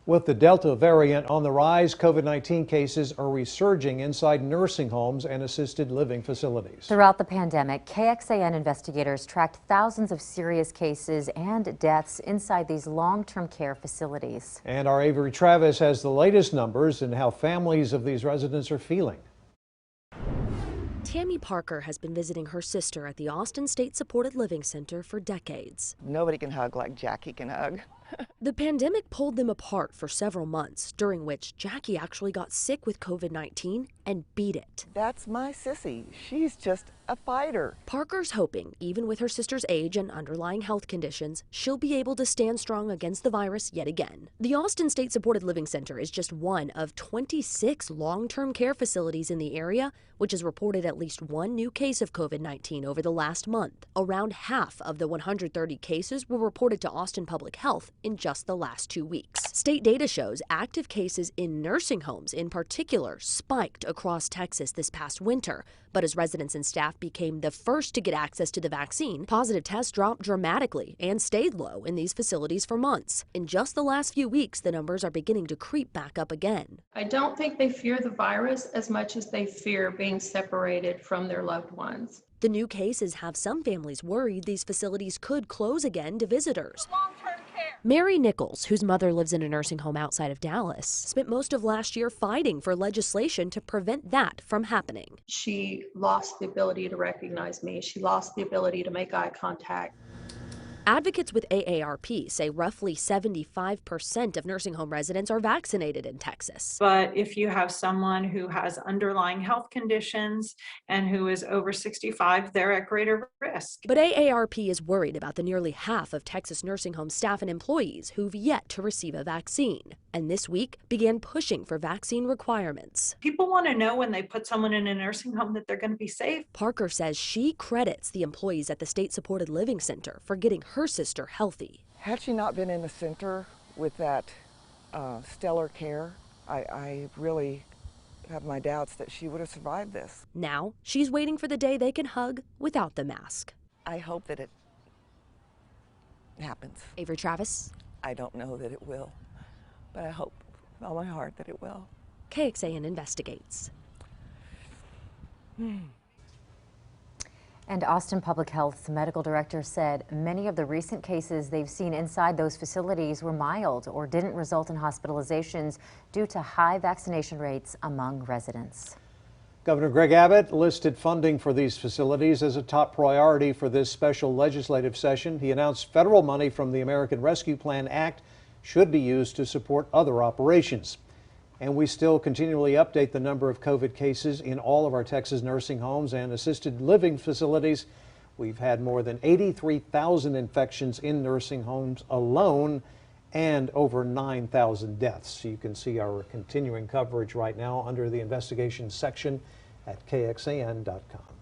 With the Delta variant on the rise, COVID-19 cases are resurging inside nursing homes and assisted living facilities. Throughout the pandemic, KXAN investigators tracked thousands of serious cases and deaths inside these long-term care facilities. And our Avery Travis has the latest numbers and how families of these residents are feeling. Tammy Parker has been visiting her sister at the Austin State Supported Living Center for decades. Nobody can hug like Jackie can hug. The pandemic pulled them apart for several months, during which Jackie actually got sick with COVID-19 and beat it. That's my sissy. She's just a fighter. Parker's hoping, even with her sister's age and underlying health conditions, she'll be able to stand strong against the virus yet again. The Austin State Supported Living Center is just one of 26 long-term care facilities in the area, which has reported at least one new case of COVID-19 over the last month. Around half of the 130 cases were reported to Austin Public Health in just the last 2 weeks. State data shows active cases in nursing homes in particular spiked across Texas this past winter. But as residents and staff became the first to get access to the vaccine, positive tests dropped dramatically and stayed low in these facilities for months. In just the last few weeks, the numbers are beginning to creep back up again. I don't think they fear the virus as much as they fear being separated from their loved ones. The new cases have some families worried these facilities could close again to visitors. Mary Nichols, whose mother lives in a nursing home outside of Dallas, spent most of last year fighting for legislation to prevent that from happening. She lost the ability to recognize me. She lost the ability to make eye contact. Advocates with AARP say roughly 75% of nursing home residents are vaccinated in Texas. But if you have someone who has underlying health conditions and who is over 65, they're at greater risk. But AARP is worried about the nearly half of Texas nursing home staff and employees who've yet to receive a vaccine, and this week began pushing for vaccine requirements. People want to know when they put someone in a nursing home that they're going to be safe. Parker says she credits the employees at the State Supported Living Center for getting her sister healthy. Had she not been in the center with that stellar care, I really have my doubts that she would have survived this. Now she's waiting for the day they can hug without the mask. I hope that it happens. Avery Travis. I don't know that it will, but I hope with all my heart that it will. KXAN investigates. And Austin Public Health's medical director said many of the recent cases they've seen inside those facilities were mild or didn't result in hospitalizations due to high vaccination rates among residents. Governor Greg Abbott listed funding for these facilities as a top priority for this special legislative session. He announced federal money from the American Rescue Plan Act should be used to support other operations. And we still continually update the number of COVID cases in all of our Texas nursing homes and assisted living facilities. We've had more than 83,000 infections in nursing homes alone and over 9,000 deaths. You can see our continuing coverage right now under the investigations section at KXAN.com.